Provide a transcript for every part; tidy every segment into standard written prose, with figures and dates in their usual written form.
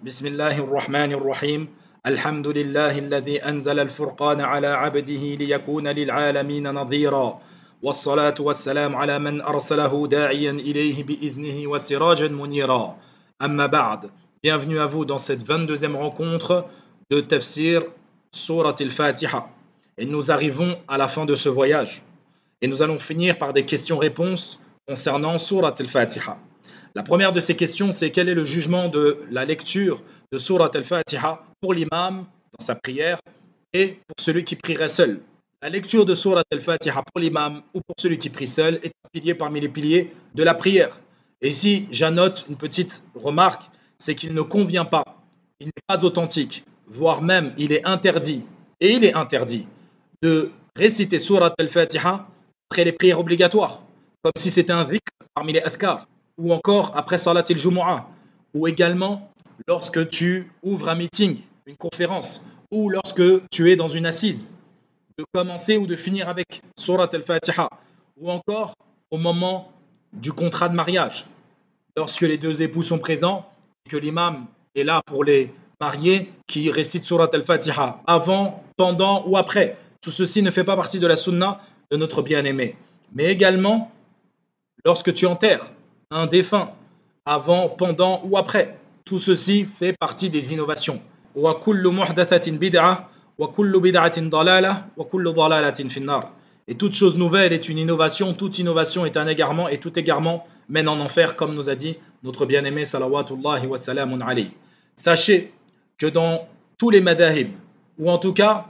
بسم الله الرحمن الرحيم الحمد لله الذي أنزل الفرقان على عبده ليكون للعالمين نظيرا والصلاة والسلام على من أرسله داعيا إليه بإذنه وسراجا منيرا أما بعد. Bienvenue à vous dans cette 22e rencontre de Tafsir Surat al-Fatiha. Et nous arrivons à la fin de ce voyage. Et nous allons finir par des questions-réponses concernant Surat al-Fatiha. La première de ces questions, c'est quel est le jugement de la lecture de Surat al-Fatiha pour l'imam dans sa prière et pour celui qui prierait seul. La lecture de Surat al-Fatiha pour l'imam ou pour celui qui prie seul est un pilier parmi les piliers de la prière. Et ici, j'annote une petite remarque, c'est qu'il ne convient pas, il n'est pas authentique, voire même il est interdit, et il est interdit de réciter Surat al-Fatiha après les prières obligatoires, comme si c'était un dhikr parmi les adhkar, ou encore après Salat al-Jumu'ah, ou également lorsque tu ouvres un meeting, une conférence, ou lorsque tu es dans une assise, de commencer ou de finir avec Surat al-Fatiha, ou encore au moment du contrat de mariage, lorsque les deux époux sont présents, et que l'imam est là pour les mariés, qui récite Surat al-Fatiha avant, pendant ou après. Tout ceci ne fait pas partie de la sunna de notre bien-aimé. Mais également, lorsque tu enterres un défunt, avant, pendant ou après. Tout ceci fait partie des innovations. Et toute chose nouvelle est une innovation, toute innovation est un égarement, et tout égarement mène en enfer, comme nous a dit notre bien-aimé salawatullahi wa salamun alayhi. Sachez que dans tous les madhahib, ou en tout cas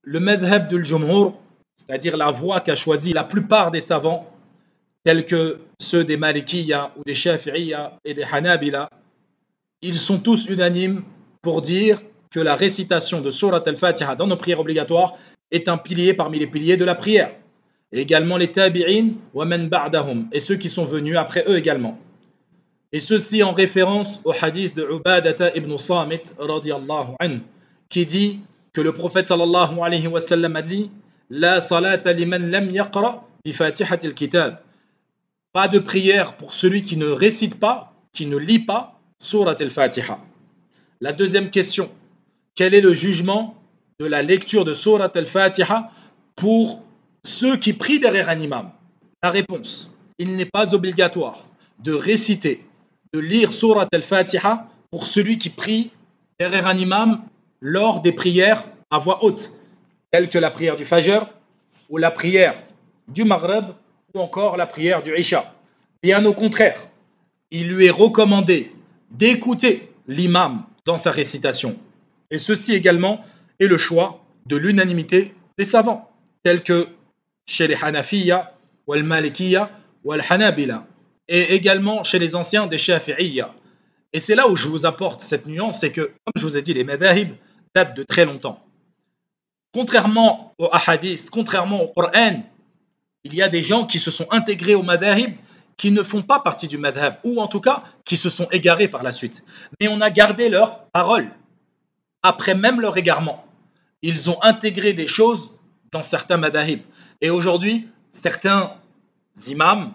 le madhab du jumhur, c'est-à-dire la voie qu'a choisi la plupart des savants, tels que ceux des Malikiyya ou des Shafi'iyya et des Hanabila, ils sont tous unanimes pour dire que la récitation de Surat al-Fatiha dans nos prières obligatoires est un pilier parmi les piliers de la prière. Et également les Tabi'in wa man ba'dahum, et ceux qui sont venus après eux également. Et ceci en référence au hadith de Ubadata ibn Samit radiyallahu anhu, qui dit que le prophète sallallahu alayhi wa sallam a dit La salata liman lam yaqra bi fatihatil kitab. Pas de prière pour celui qui ne récite pas, qui ne lit pas Surat al-Fatiha. La deuxième question, quel est le jugement de la lecture de Surat al-Fatiha pour ceux qui prient derrière un imam? La réponse, il n'est pas obligatoire de réciter, de lire Surat al-Fatiha pour celui qui prie derrière un imam lors des prières à voix haute, telles que la prière du Fajr ou la prière du Maghrib, ou encore la prière du Isha. Bien au contraire, il lui est recommandé d'écouter l'imam dans sa récitation. Et ceci également est le choix de l'unanimité des savants, tels que chez les Hanafiyya, ou al Malikiyya, ou al Hanabila, et également chez les anciens des Shafi'iyya. Et c'est là où je vous apporte cette nuance, c'est que, comme je vous ai dit, les madhahib datent de très longtemps. Contrairement aux hadiths, contrairement au Coran, il y a des gens qui se sont intégrés au madhahib qui ne font pas partie du madhab, ou en tout cas qui se sont égarés par la suite. Mais on a gardé leur parole, après même leur égarement. Ils ont intégré des choses dans certains madhahib. Et aujourd'hui, certains imams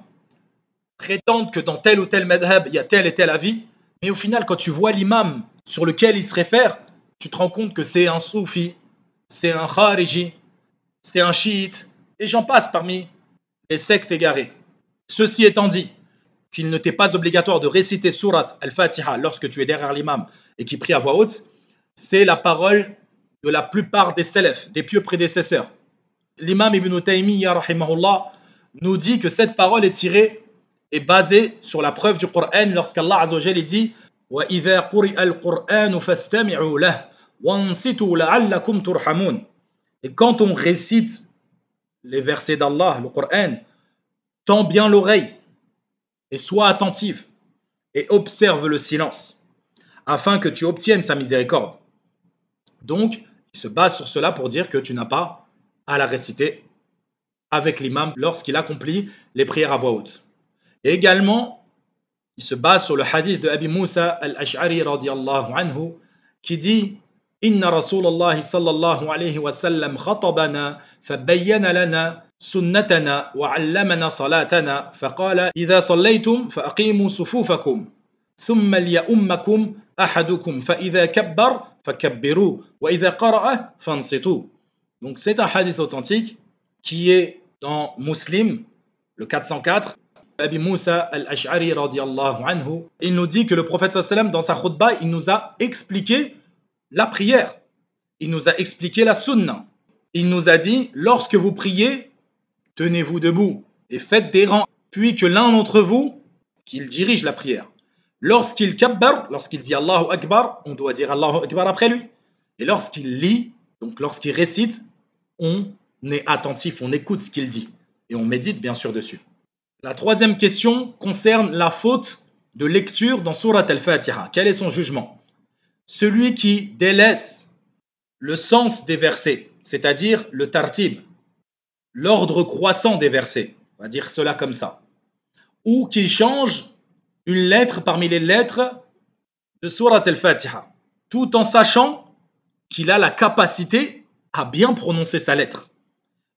prétendent que dans tel ou tel madhab, il y a tel et tel avis, mais au final, quand tu vois l'imam sur lequel il se réfère, tu te rends compte que c'est un soufi, c'est un khariji, c'est un chiite, et j'en passe parmi les sectes égarées. Ceci étant dit, qu'il ne t'est pas obligatoire de réciter Surat al-Fatiha lorsque tu es derrière l'imam et qui prie à voix haute, c'est la parole de la plupart des salafs, des pieux prédécesseurs. L'imam Ibn Taymiyyah rahimahullah nous dit que cette parole est tirée et basée sur la preuve du Coran lorsqu'Allah Azza wa Jalla dit وَإِذَا قُرِئَ الْقُرْآنُ فَاسْتَمِعُوا لَهُ وَانصِتُوا لَعَلَّكُمْ تُرْحَمُونَ. Et quand on récite les versets d'Allah, le Coran, tends bien l'oreille et sois attentif et observe le silence afin que tu obtiennes sa miséricorde. Donc, il se base sur cela pour dire que tu n'as pas à la réciter avec l'imam lorsqu'il accomplit les prières à voix haute. Et également, il se base sur le hadith de Abi Moussa al-Ash'ari radiyallahu anhu qui dit Inna Rasulallah sallallahu alayhi wa sallam khatabana fabayyana lana سنتنا وعلمنا صلاتنا فقال إذا صليتم فأقيموا صفوفكم ثم ليؤمكم أحدكم فإذا كبر فكبروا وإذا قرأ فانصتوا. Donc c'est un hadith authentique qui est dans Muslim, le 404. Abi Moussa al-Ash'ari radiyallahu anhu, il nous dit que le prophète sallam dans sa khutbah, il nous a expliqué la prière. Il nous a expliqué la sunna. Il nous a dit, lorsque vous priez, tenez-vous debout et faites des rangs, puis que l'un d'entre vous, qu'il dirige la prière. Lorsqu'il kabbar, lorsqu'il dit Allahu Akbar, on doit dire Allahu Akbar après lui. Et lorsqu'il lit, donc lorsqu'il récite, on est attentif, on écoute ce qu'il dit. Et on médite bien sûr dessus. La troisième question concerne la faute de lecture dans Surat al-Fatiha. Quel est son jugement? Celui qui délaisse le sens des versets, c'est-à-dire le tartib, l'ordre croissant des versets, on va dire cela comme ça, ou qui change une lettre parmi les lettres de Surat al-Fatiha, tout en sachant qu'il a la capacité à bien prononcer sa lettre.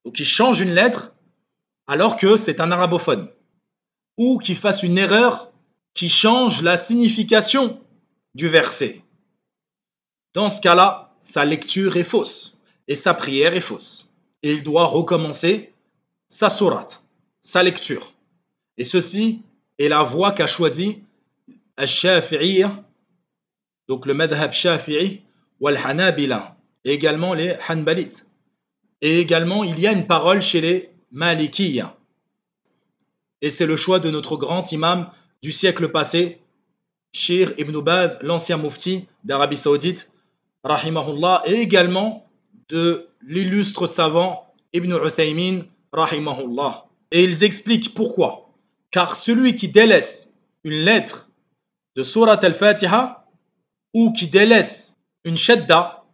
Donc il change une lettre alors que c'est un arabophone, ou qu'il fasse une erreur qui change la signification du verset. Dans ce cas-là, sa lecture est fausse et sa prière est fausse. Et il doit recommencer sa sourate, sa lecture. Et ceci est la voie qu'a choisi al-Shafi'iyya, donc le madhab Shafi'i, ou al-Hanabila, et également les Hanbalites. Et également, il y a une parole chez les Malikiyya. Et c'est le choix de notre grand imam du siècle passé, Shir ibn Baz, l'ancien mufti d'Arabie Saoudite, rahimahullah, et également de l'illustre savant Ibn Uthaymin, rahimahullah. Et ils expliquent pourquoi. Car celui qui délaisse une lettre de Surat al-Fatiha ou qui délaisse une shadda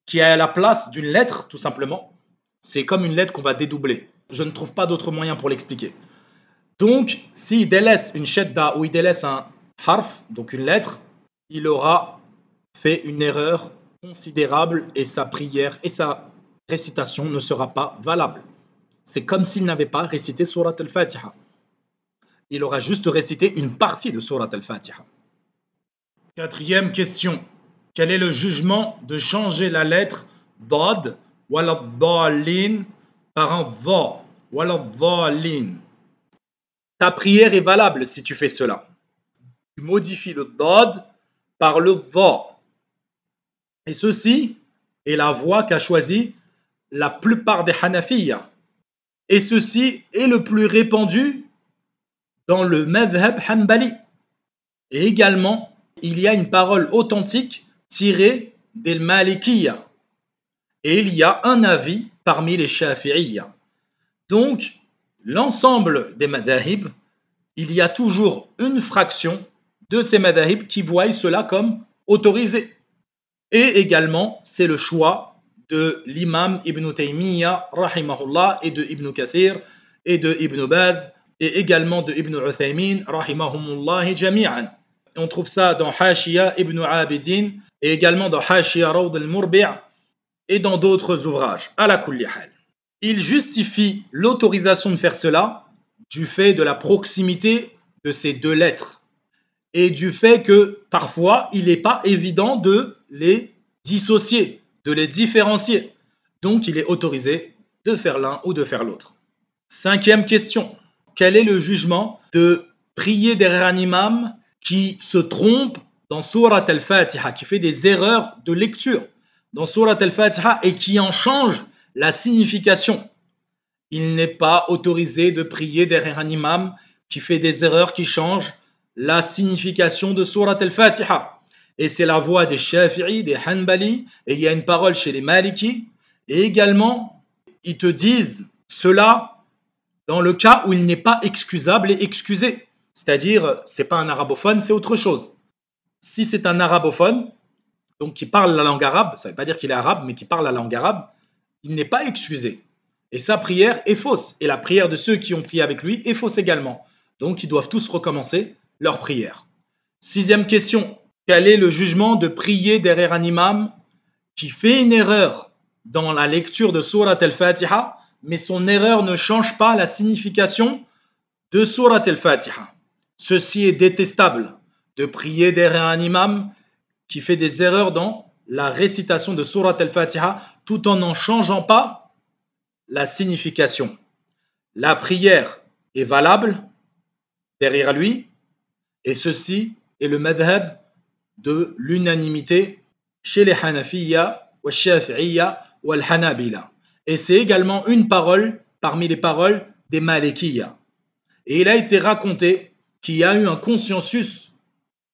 qui est à la place d'une lettre, tout simplement, c'est comme une lettre qu'on va dédoubler. Je ne trouve pas d'autre moyen pour l'expliquer. Donc, s'il délaisse une shadda ou il délaisse un harf, donc une lettre, il aura fait une erreur considérable et sa prière et sa récitation ne sera pas valable. C'est comme s'il n'avait pas récité Surat al-Fatiha. Il aura juste récité une partie de Surat al-Fatiha. Quatrième question. Quel est le jugement de changer la lettre Dad wala Dallin par un Dha wala Dallin? Ta prière est valable si tu fais cela. Tu modifies le Dad par le Dha. Et ceci est la voie qu'a choisie la plupart des Hanafiyya. Et ceci est le plus répandu dans le madhab Hanbali. Et également, il y a une parole authentique tirée des Malikiyya. Et il y a un avis parmi les Shafi'iyya. Donc, l'ensemble des madahib, il y a toujours une fraction de ces madahib qui voient cela comme autorisé. Et également, c'est le choix de l'imam Ibn Taymiyyah, rahimahullah, et de Ibn Kathir, et de Ibn Baz, et également de Ibn Uthaymin, rahimahumullah jami'an. On trouve ça dans Hashiya Ibn Abidin, et également dans Hashiya Rawd al-Murbi' et dans d'autres ouvrages. Ala kulli hal. Il justifie l'autorisation de faire cela du fait de la proximité de ces deux lettres et du fait que parfois il n'est pas évident de les dissocier, de les différencier. Donc il est autorisé de faire l'un ou de faire l'autre. Cinquième question. Quel est le jugement de prier derrière un imam qui se trompe dans Surat al-Fatiha, qui fait des erreurs de lecture dans Surat al-Fatiha et qui en change la signification? Il n'est pas autorisé de prier derrière un imam qui fait des erreurs qui changent la signification de Surat al-Fatiha. Et c'est la voix des Shafi'i, des Hanbali, et il y a une parole chez les Maliki. Et également, ils te disent cela dans le cas où il n'est pas excusable et excusé. C'est-à-dire, c'est pas un arabophone, c'est autre chose. Si c'est un arabophone, donc qui parle la langue arabe, ça ne veut pas dire qu'il est arabe, mais qui parle la langue arabe, il n'est pas excusé. Et sa prière est fausse. Et la prière de ceux qui ont prié avec lui est fausse également. Donc ils doivent tous recommencer leur prière. Sixième question. Quel est le jugement de prier derrière un imam qui fait une erreur dans la lecture de Surat al-Fatiha, mais son erreur ne change pas la signification de Surat al-Fatiha? Ceci est détestable. de prier derrière un imam qui fait des erreurs dans la récitation de Surat al-Fatiha tout en n'en changeant pas la signification. La prière est valable derrière lui, et ceci est le madhab de l'unanimité chez les Hanafiya, wa Shafi'iyya, wa Hanabila. Et c'est également une parole parmi les paroles des Malikiyya. Et il a été raconté qu'il y a eu un consensus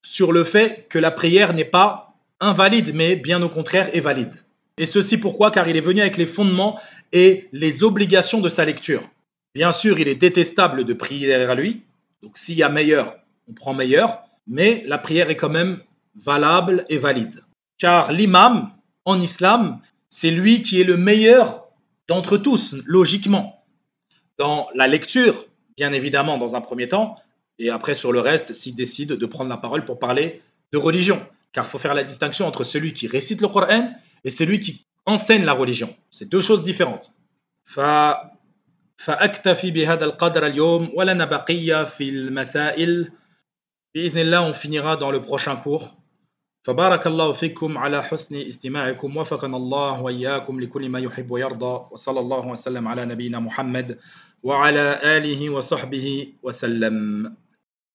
sur le fait que la prière n'est pas invalide, mais bien au contraire est valide. Et ceci pourquoi? Car il est venu avec les fondements et les obligations de sa lecture. Bien sûr, il est détestable de prier derrière lui, donc s'il y a meilleur, on prend meilleur, mais la prière est quand même valable et valide. Car l'imam, en islam, c'est lui qui est le meilleur d'entre tous, logiquement. Dans la lecture, bien évidemment, dans un premier temps, et après sur le reste, s'il décide de prendre la parole pour parler de religion. Car il faut faire la distinction entre celui qui récite le Coran et celui qui enseigne la religion. C'est deux choses différentes. فأكتفي بهذا القدر اليوم ولنا بقية في المسائل بإذن الله on finira dans le prochain cours فبارك الله فيكم على حسن استماعكم وفقنا الله وإياكم لكل ما يحب ويرضى وصلى الله وسلم على نبينا محمد وعلى آله وصحبه وسلم